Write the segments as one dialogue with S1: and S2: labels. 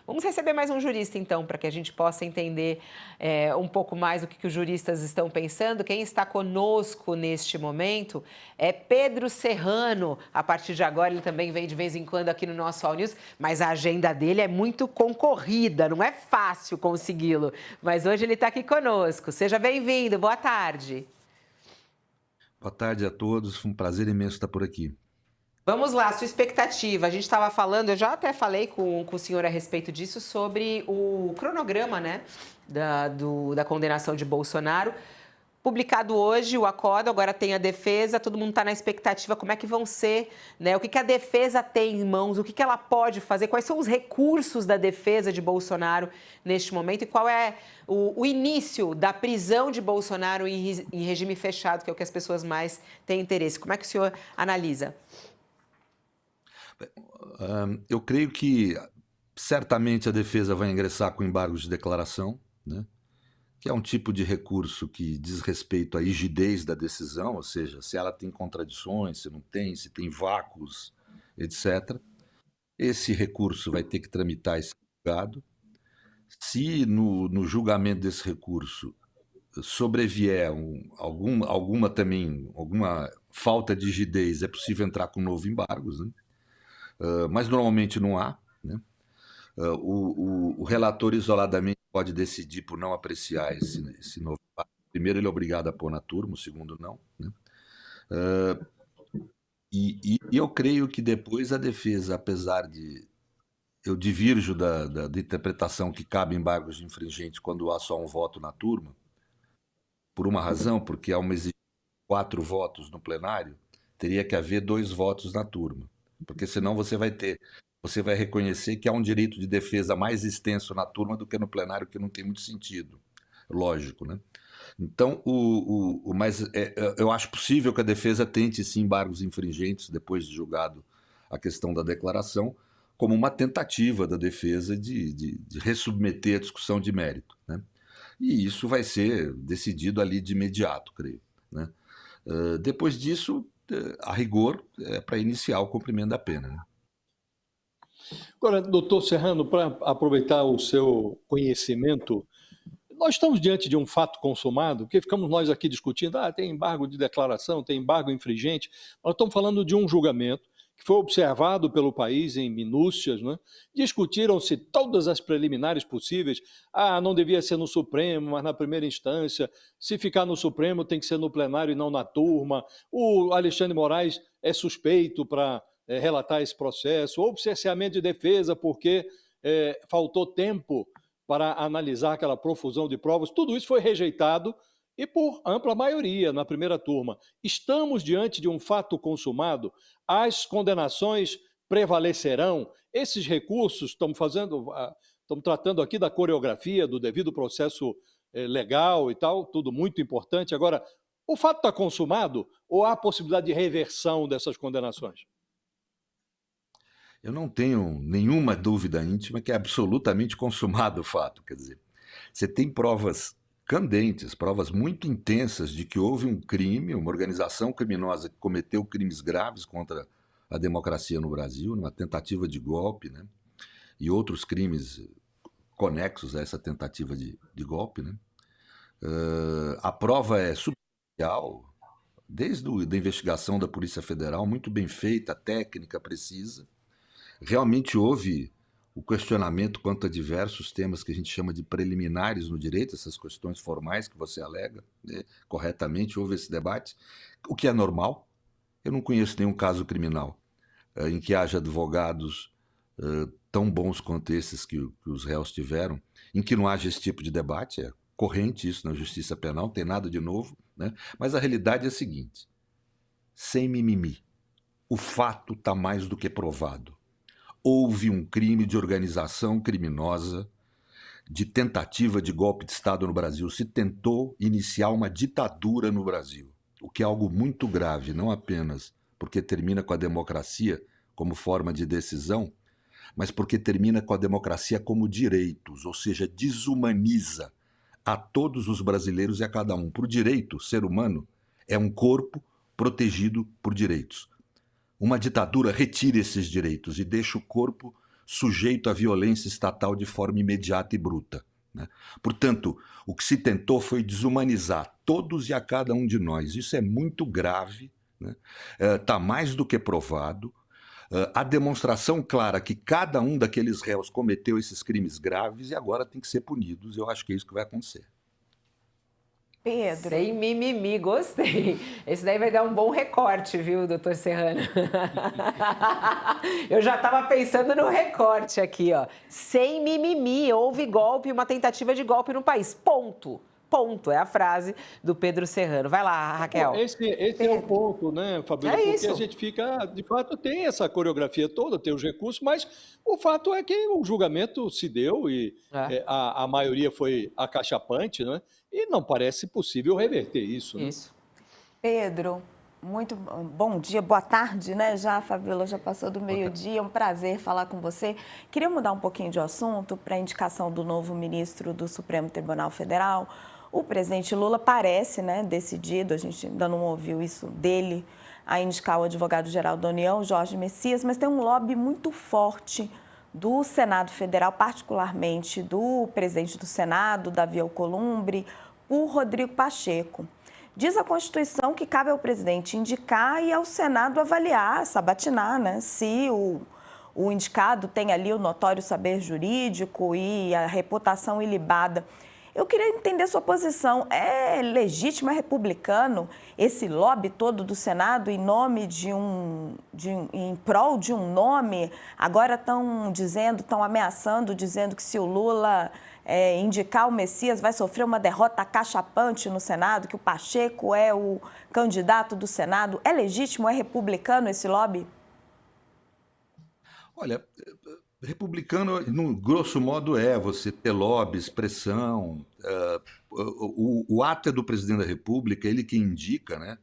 S1: Vamos receber mais um jurista, então, para que a gente possa entender um pouco mais o que os juristas estão pensando. Quem está conosco neste momento é Pedro Serrano. A partir de agora, ele também vem de vez em quando aqui no nosso All News, mas a agenda dele é muito concorrida, não é fácil consegui-lo. Mas hoje ele está aqui conosco. Seja bem-vindo, boa tarde.
S2: Boa tarde a todos, foi um prazer imenso estar por aqui.
S1: Vamos lá, sua expectativa. A gente estava falando, eu já até falei com o senhor a respeito disso, sobre o cronograma, né, da condenação de Bolsonaro. Publicado hoje o acordo, agora tem a defesa, todo mundo está na expectativa como é que vão ser, né? O que a defesa tem em mãos, o que ela pode fazer, quais são os recursos da defesa de Bolsonaro neste momento e qual é o início da prisão de Bolsonaro em regime fechado, que é o que as pessoas mais têm interesse. Como é que o senhor analisa?
S2: Eu creio que certamente a defesa vai ingressar com embargos de declaração, né? Que é um tipo de recurso que diz respeito à rigidez da decisão, ou seja, se ela tem contradições, se não tem, se tem vácuos, etc. Esse recurso vai ter que tramitar esse julgado. Se no julgamento desse recurso sobrevier alguma falta de rigidez, é possível entrar com novo embargos, né? Mas normalmente não há, né? O relator isoladamente pode decidir por não apreciar esse novo embargo. Primeiro, ele é obrigado a pôr na turma, o segundo, não, né? E eu creio que depois a defesa, apesar de. Eu divirjo da interpretação que cabe embargos de infringentes quando há só um voto na turma, por uma razão, porque há uma exigência de 4 votos no plenário, teria que haver 2 votos na turma, porque senão você vai reconhecer que há um direito de defesa mais extenso na turma do que no plenário, que não tem muito sentido, lógico, né? Então, mas eu acho possível que a defesa tente sim embargos infringentes depois de julgado a questão da declaração, como uma tentativa da defesa de ressubmeter a discussão de mérito, né? E isso vai ser decidido ali de imediato, creio, né? Depois disso, a rigor, é para iniciar o cumprimento da pena, né?
S3: Agora, doutor Serrano, para aproveitar o seu conhecimento, nós estamos diante de um fato consumado, porque ficamos nós aqui discutindo, tem embargo de declaração, tem embargo infringente. Nós estamos falando de um julgamento que foi observado pelo país em minúcias, né? Discutiram-se todas as preliminares possíveis. Não devia ser no Supremo, mas na primeira instância. Se ficar no Supremo, tem que ser no plenário e não na turma. O Alexandre Moraes é suspeito para relatar esse processo. Houve cerceamento de defesa porque faltou tempo para analisar aquela profusão de provas. Tudo isso foi rejeitado e por ampla maioria na primeira turma. Estamos diante de um fato consumado, as condenações prevalecerão, esses recursos estamos tratando aqui da coreografia, do devido processo legal e tal, tudo muito importante. Agora, o fato está consumado ou há possibilidade de reversão dessas condenações?
S2: Eu não tenho nenhuma dúvida íntima que é absolutamente consumado o fato. Quer dizer, você tem provas candentes, provas muito intensas de que houve um crime, uma organização criminosa que cometeu crimes graves contra a democracia no Brasil, numa tentativa de golpe, né? E outros crimes conexos a essa tentativa de golpe, né? A prova é substancial, desde a investigação da Polícia Federal, muito bem feita, técnica, precisa. Realmente houve o questionamento quanto a diversos temas que a gente chama de preliminares no direito, essas questões formais que você alega, né? Corretamente houve esse debate, o que é normal. Eu não conheço nenhum caso criminal em que haja advogados tão bons quanto esses que os réus tiveram, em que não haja esse tipo de debate. É corrente isso na justiça penal, não tem nada de novo, né? Mas a realidade é a seguinte, sem mimimi, o fato está mais do que provado. Houve um crime de organização criminosa, de tentativa de golpe de Estado no Brasil. Se tentou iniciar uma ditadura no Brasil, o que é algo muito grave, não apenas porque termina com a democracia como forma de decisão, mas porque termina com a democracia como direitos, ou seja, desumaniza a todos os brasileiros e a cada um. Por direito, ser humano é um corpo protegido por direitos. Uma ditadura retira esses direitos e deixa o corpo sujeito à violência estatal de forma imediata e bruta, né? Portanto, o que se tentou foi desumanizar todos e a cada um de nós. Isso é muito grave, né? Está mais do que provado. A demonstração clara que cada um daqueles réus cometeu esses crimes graves e agora tem que ser punidos. Eu acho que é isso que vai acontecer.
S4: Pedro.
S1: Sem mimimi, gostei. Esse daí vai dar um bom recorte, viu, doutor Serrano? Eu já estava pensando no recorte aqui, ó. Sem mimimi, houve golpe, uma tentativa de golpe no país. Ponto. Ponto, é a frase do Pedro Serrano. Vai lá, Raquel.
S3: Esse é o ponto, né, Fabíola?
S1: É
S3: Porque
S1: isso.
S3: a gente fica, de fato, tem essa coreografia toda, tem os recursos, mas o fato é que o julgamento se deu e a maioria foi acachapante, né? E não parece possível reverter isso, né?
S1: Isso.
S4: Pedro, muito bom dia, boa tarde, né? Já a Fabíola já passou do meio-dia, é um prazer falar com você. Queria mudar um pouquinho de assunto para a indicação do novo ministro do Supremo Tribunal Federal. O presidente Lula parece, né, decidido, a gente ainda não ouviu isso dele, a indicar o advogado-geral da União, Jorge Messias, mas tem um lobby muito forte do Senado Federal, particularmente do presidente do Senado, Davi Alcolumbre, por Rodrigo Pacheco. Diz a Constituição que cabe ao presidente indicar e ao Senado avaliar, sabatinar, né, se o indicado tem ali o notório saber jurídico e a reputação ilibada. Eu queria entender sua posição. É legítimo, é republicano esse lobby todo do Senado em nome em prol de um nome? Agora estão ameaçando, dizendo que se o Lula indicar o Messias vai sofrer uma derrota acachapante no Senado, que o Pacheco é o candidato do Senado. É legítimo, é republicano esse lobby?
S2: Olha, republicano, no grosso modo, você ter lobbies, pressão. O ato é do presidente da República, ele que indica, né?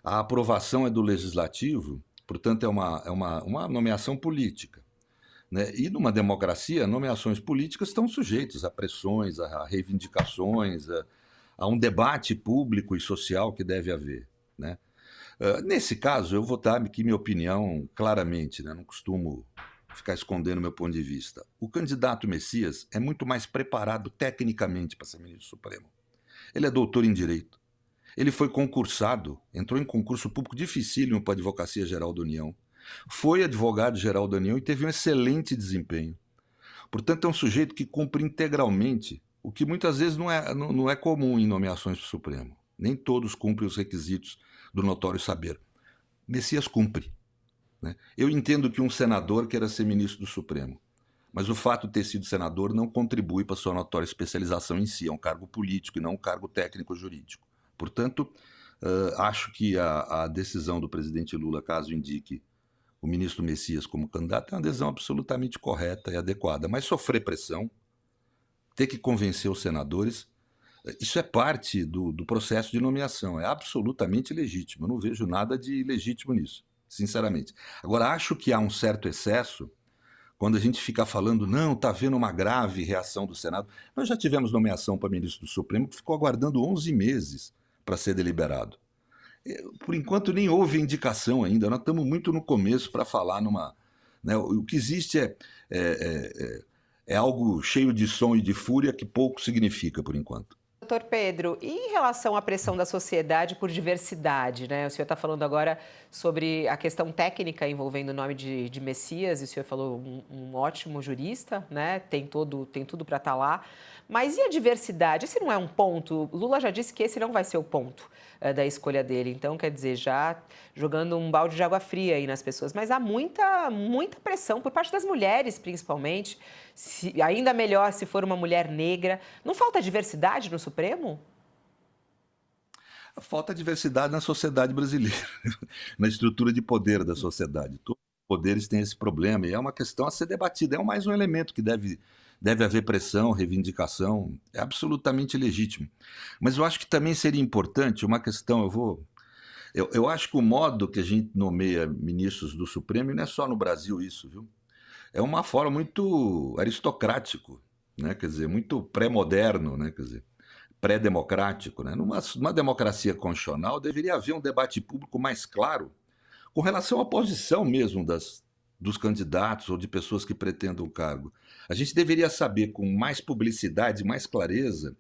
S2: A aprovação é do legislativo, portanto, é uma nomeação política, né? E numa democracia, nomeações políticas estão sujeitas a pressões, a reivindicações, a um debate público e social que deve haver, né? Nesse caso, eu vou dar aqui minha opinião claramente, né? Não costumo ficar escondendo meu ponto de vista. O candidato Messias é muito mais preparado tecnicamente para ser ministro do Supremo. Ele é doutor em Direito. Ele foi concursado, entrou em concurso público dificílimo para a Advocacia Geral da União. Foi advogado-geral da União e teve um excelente desempenho. Portanto, é um sujeito que cumpre integralmente, o que muitas vezes não é comum em nomeações para o Supremo. Nem todos cumprem os requisitos do notório saber. Messias cumpre, né? Eu entendo que um senador queira ser ministro do Supremo, mas o fato de ter sido senador não contribui para a sua notória especialização em si. É um cargo político e não um cargo técnico-jurídico. Portanto, acho que a decisão do presidente Lula, caso indique o ministro Messias como candidato, é uma decisão absolutamente correta e adequada. Mas sofrer pressão, ter que convencer os senadores, isso é parte do processo de nomeação. É absolutamente legítimo. Eu não vejo nada de ilegítimo nisso, sinceramente. Agora, acho que há um certo excesso quando a gente fica falando, não, está havendo uma grave reação do Senado. Nós já tivemos nomeação para ministro do Supremo que ficou aguardando 11 meses para ser deliberado. Por enquanto, nem houve indicação ainda. Nós estamos muito no começo para falar numa... né, o que existe é algo cheio de som e de fúria que pouco significa, por enquanto.
S1: Doutor Pedro, e em relação à pressão da sociedade por diversidade, né? O senhor está falando agora sobre a questão técnica envolvendo o nome de Messias, e o senhor falou um ótimo jurista, né? Tem tudo para estar lá. Mas e a diversidade? Esse não é um ponto? Lula já disse que esse não vai ser o ponto da escolha dele. Então, quer dizer, já jogando um balde de água fria aí nas pessoas. Mas há muita pressão por parte das mulheres, principalmente. Ainda melhor se for uma mulher negra. Não falta diversidade no Supremo?
S2: Falta diversidade na sociedade brasileira, na estrutura de poder da sociedade. Todos os poderes têm esse problema e é uma questão a ser debatida. É mais um elemento que deve haver pressão, reivindicação, é absolutamente legítimo. Mas eu acho que também seria importante uma questão, eu acho que o modo que a gente nomeia ministros do Supremo, e não é só no Brasil isso, viu? É uma forma muito aristocrático, né? Quer dizer, muito pré-moderno, né? Quer dizer, pré-democrático, né? Numa democracia constitucional deveria haver um debate público mais claro com relação à posição mesmo dos candidatos ou de pessoas que pretendam o cargo. A gente deveria saber com mais publicidade, mais clareza,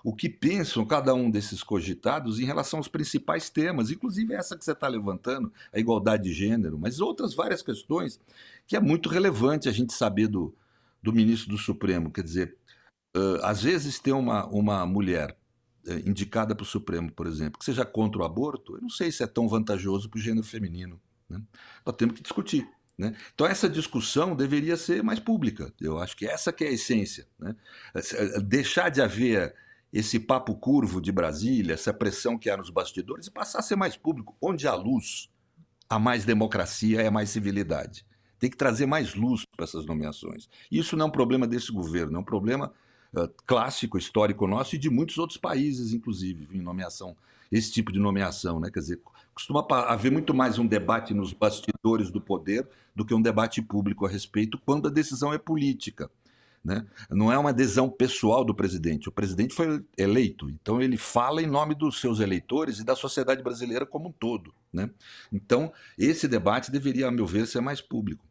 S2: o que pensam cada um desses cogitados em relação aos principais temas, inclusive essa que você está levantando, a igualdade de gênero, mas outras várias questões que é muito relevante a gente saber do ministro do Supremo. Quer dizer, às vezes ter uma mulher indicada para o Supremo, por exemplo, que seja contra o aborto, eu não sei se é tão vantajoso para o gênero feminino, né? Nós temos que discutir, né? Então essa discussão deveria ser mais pública. Eu acho que essa que é a essência, né? Deixar de haver esse papo curvo de Brasília, essa pressão que há nos bastidores, e passar a ser mais público. Onde há luz, há mais democracia, há mais civilidade. Tem que trazer mais luz para essas nomeações. E isso não é um problema desse governo, é um problema clássico, histórico nosso e de muitos outros países, inclusive, em nomeação, esse tipo de nomeação, né? Quer dizer, costuma haver muito mais um debate nos bastidores do poder do que um debate público a respeito quando a decisão é política, né? Não é uma adesão pessoal do presidente. O presidente foi eleito, então ele fala em nome dos seus eleitores e da sociedade brasileira como um todo, né? Então, esse debate deveria, a meu ver, ser mais público.